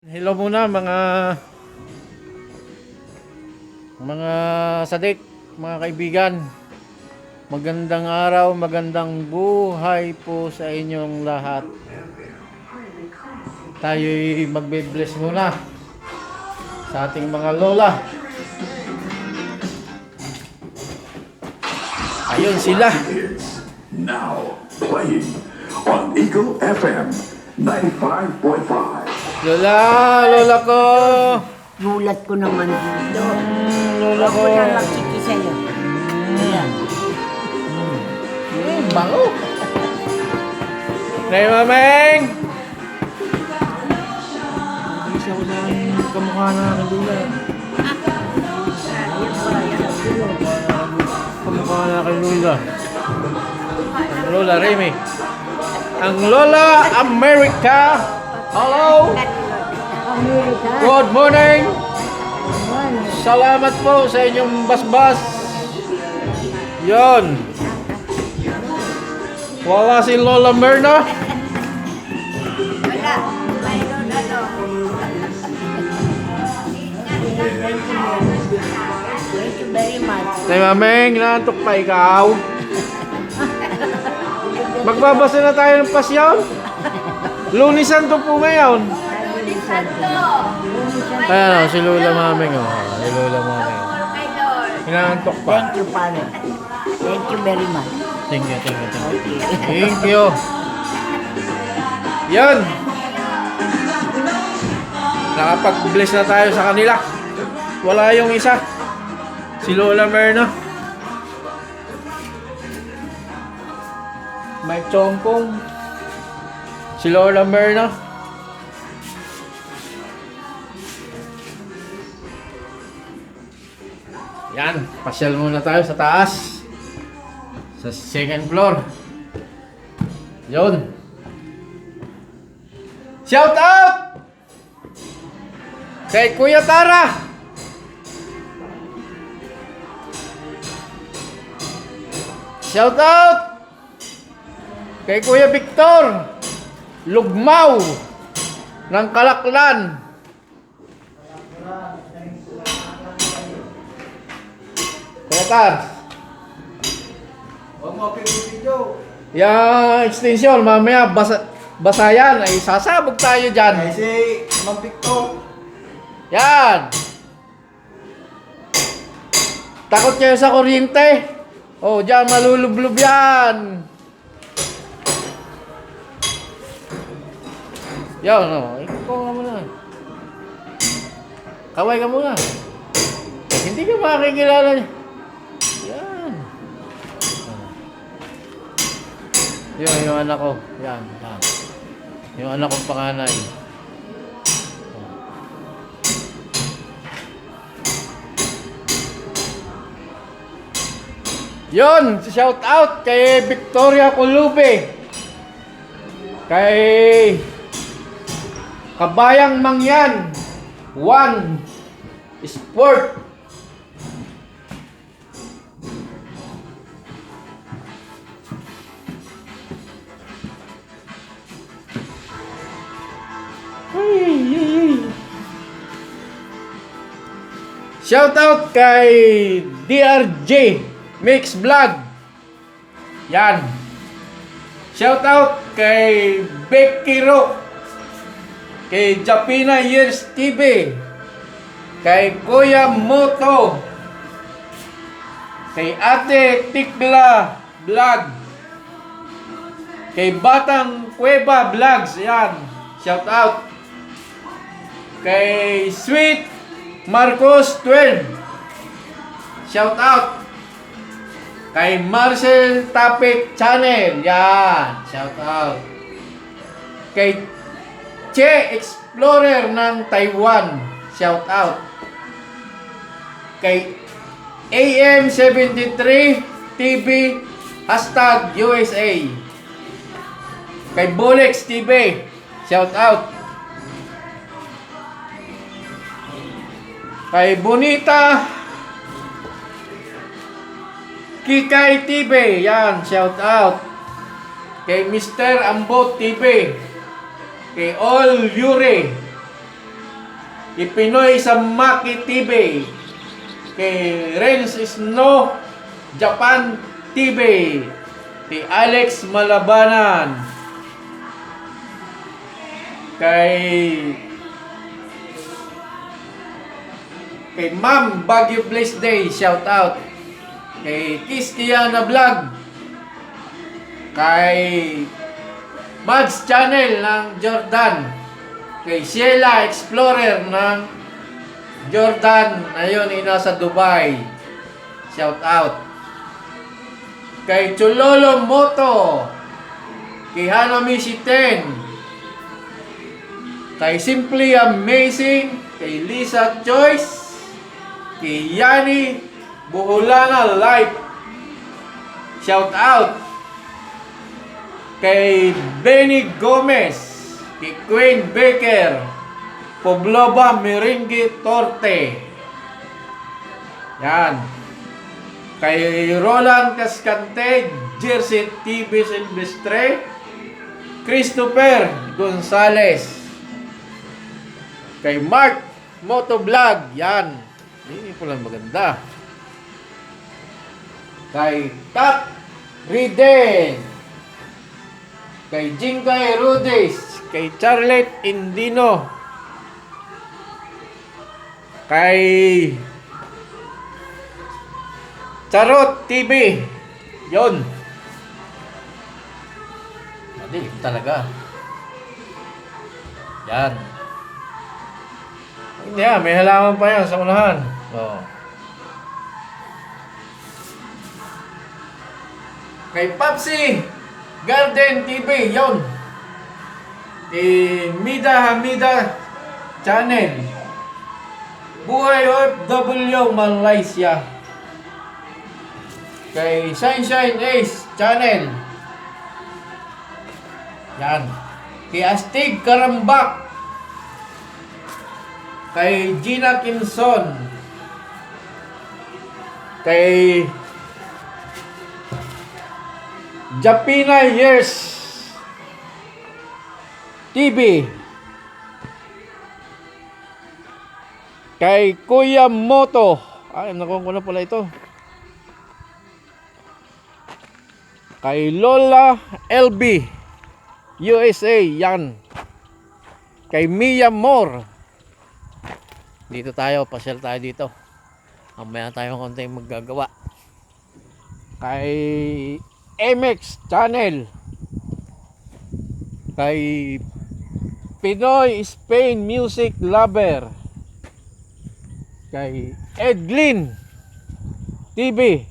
Hello muna mga sadik, mga kaibigan. Magandang araw, magandang buhay po sa inyong lahat. Tayo'y magbe-bless muna sa ating mga lola. Ayun sila. Now playing on Eagle FM 95.5. Lola ko. Gulat ko naman dito. Lola ko. Ako na magsiki sa'yo. Ayan. Bango. Nay Mameng. Isa ko ng kamukha na aking lola. Ayan pa, yan ang tulog. Kamukha na aking lola. Ang lola Remy. Ang lola America. Hello. Amerika. Good morning. Ayan. Salamat po sa inyong basbas. Yon. Wala si Lola Merna. Wala. Mayroon ano. Thank you very much. Tay Mameng, naantok pa ikaw. Magbabasa na tayo ng pasyon. Lunes Santo po ngayon. Ayan o, si Lola Mameng o. Si Lola Mameng. Inaantok pa. Thank you, pare. Thank you very much. Thank you. Thank you. Yan. Nakapag-bless na tayo sa kanila. Wala yung isa. Si Lola Merna. May chongkong. Si Lola Merna. Yan. Pasyal muna tayo sa taas. Sa second floor. Yun. Shout out! Kay Kuya Tara. Shout out! Kay Kuya Victor Lugmaw ng Kalaklan. Kuya Tar. Huwag mo video. Yung extension, mamaya basayan ay sasabog tayo dyan. Ay si Ma'am Victor. Yan. Takot kayo sa kuryente. Oh, dyan malulublob yan. Yan, no. Ikaw ka muna. Kaway ka muna. Hindi ka makikilala niya. Yan. Yun, yung anak ko. Yan. Yung anak kong panganay. Yun, shout out kay Victoria Colube. Kay Kabayang Mangyan. One Sport. Shout out kay DRJ Mix Vlog. Yan. Shout out kay Becky Rock. Kay Japina Years TV. Kay Kuya Moto. Kay Ate Tikla Vlog. Kay Batang Cueva Vlogs. Yan. Shout out. Kay Sweet Marcos 12. Shout out. Kay Marcel Tapik Channel. Yan. Shout out. Kay Che Explorer ng Taiwan. Shout out. Kay AM73 TV #USA. Kay Bolex TV. Shout out. Kay Bonita Kikay TV. Yan, shout out. Kay Mr. Ambot TV. Kay All Yuri. Ipinoy sa Maki TV. Kay Renz Snow Japan TV. Kay Alex Malabanan. Kay Ma'am Baguio Place Day, shout out. Kay Kiss Kiana Vlog. Kay Mads Channel ng Jordan. Kay Sheila Explorer ng Jordan. Ayun, nasa Dubai. Shout out. Kay Chulolo Moto. Kay Hanamishi 10. Kay Simply Amazing. Kay Lisa Choice. Kay Yani Buholana Life. Shout out. Kay Benny Gomez. Kay Queen Baker. Pobloba Meringue Torte. Yan. Kay Roland Cascante. Jersey TV Silvestre. Christopher Gonzales. Kay Mark Motovlog. Yan. Hindi po lang maganda. Kay Top Riden. Kay Jingkay Rudis. Kay Charlotte Indino. Kay Charot TV. Yon. Madilim talaga. Yan. Hindi may halaman pa yan sa unahan. Oh. Kay Papsi Garden TV, yon. Mida Hamida Channel. Buhay OFW Malaysia. Kay Sunshine Ace Channel. Yan. Kay Astig Karambak. Kay Gina Kinson. Kay Japina Years TV. Kay Kuya Moto. Ay, nakuha ko na pala ito. Kay Lola LB USA. Yan. Kay Mia Moore. Dito tayo, pasyal tayo dito. Mamaya tayo konti maggagawa. Kay MX Channel. Kay Pinoy Spain Music Lover. Kay Edlin TV.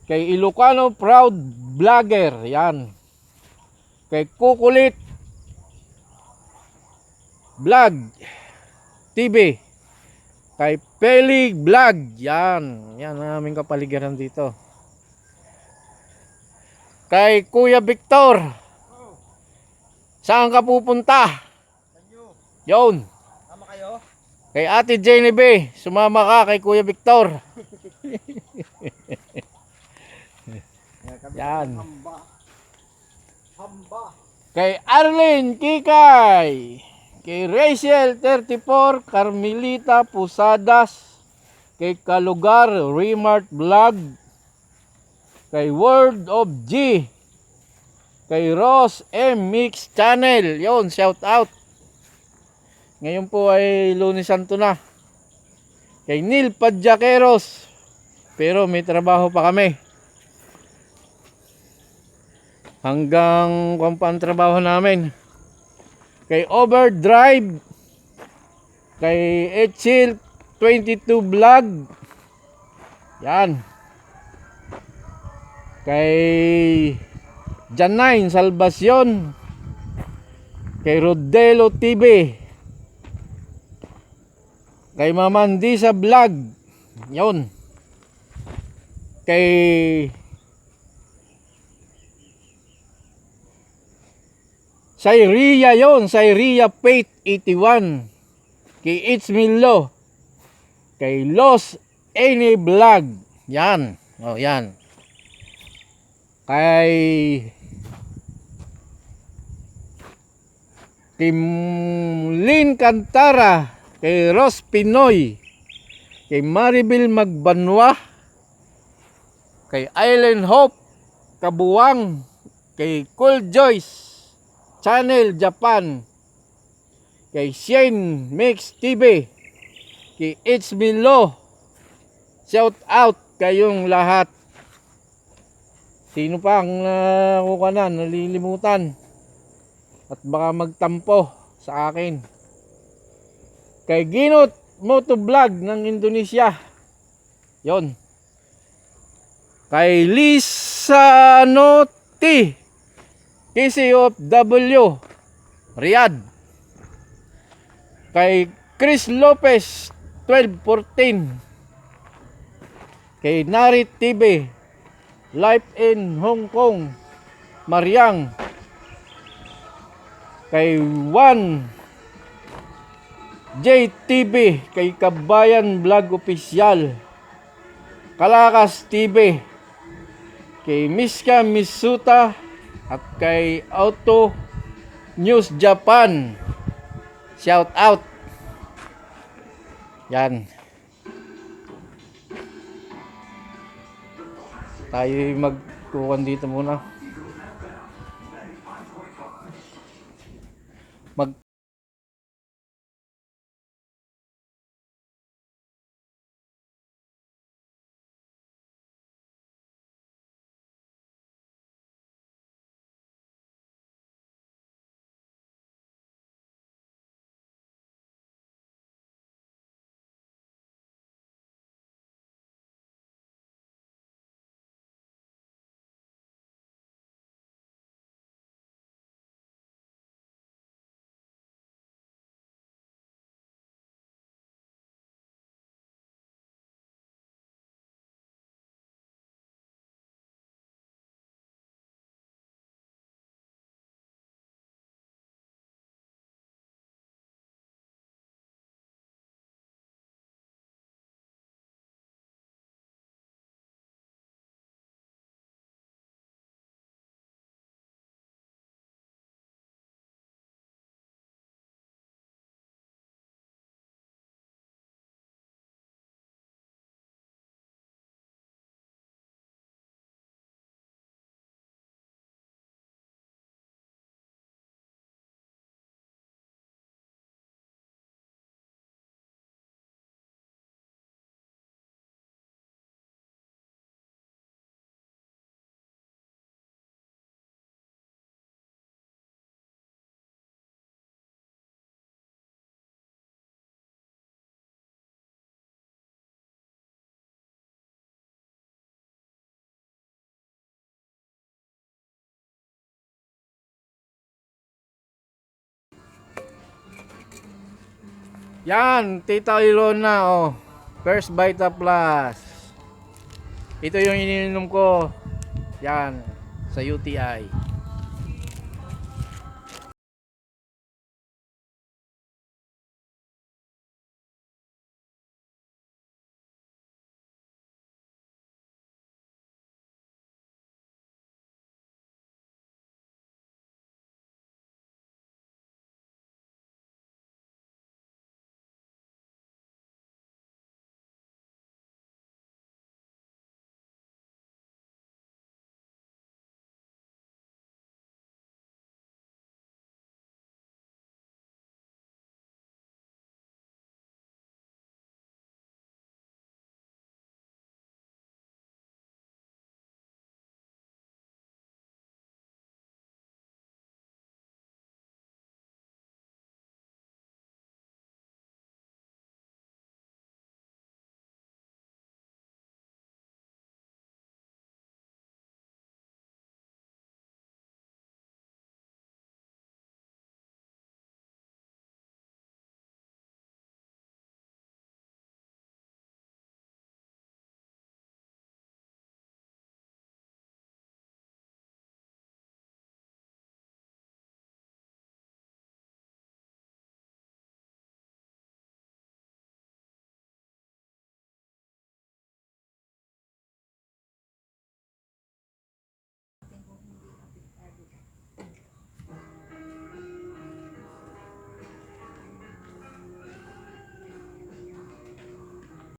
Kay Ilocano Proud Vlogger. Yan. Kay Kukulit Vlog TV. Kay Pelig Vlog. Yan. Yan ang aming kapaligiran dito. Kay Kuya Victor. Saan ka pupunta? Yon. Tama kayo? Kay Ate Jenny B. Sumama ka kay Kuya Victor. Yan. Hamba. Kay Arlene Kikay. Kay Rachel 34, Carmelita Pusadas. Kay Kalugar Remart Vlog. Kay Word of G. Kay Ross M Mix Channel. Yon, shout out. Ngayon po ay Lunes Santo na. Kay Neil Padjaqueros. Pero may trabaho pa kami. Hanggang kung pa ang trabaho namin. Kay Overdrive. Kay Echil 22 Vlog. Yan. Kay Janine Salvacion. Kay Rodelo TV. Kay Mamandisa Vlog. Yun. Kay Syria yon, Syria Faith 81. Kay It's Milo. Kay Los Any Vlog. Yan. Oh, yan. Kay Lynn Cantara kay Ros Pinoy, kay Maribel Magbanwa, kay Island Hope Kabuwang, kay Cool Joyce Channel Japan, kay Shane Mix TV, kay It's Milo. Shout out kayong lahat. Sino pa ang nalilimutan at baka magtampo sa akin? Kay Ginot Motovlog ng Indonesia. Yon. Kay Lisa Noti KCOFW Riyadh. Kay Chris Lopez 1214. Kay Narit TV Life in Hong Kong Mariang. Kay Juan JTV, kay Kabayan Vlog Official, Kalakas TV, kay Miska Misuta at kay Auto News Japan. Shout out. Yan. Tayo magkukuhan dito muna. Yan, Tita Ilona, oh. First Vita Plus. Ito yung iniinom ko. Yan, sa UTI.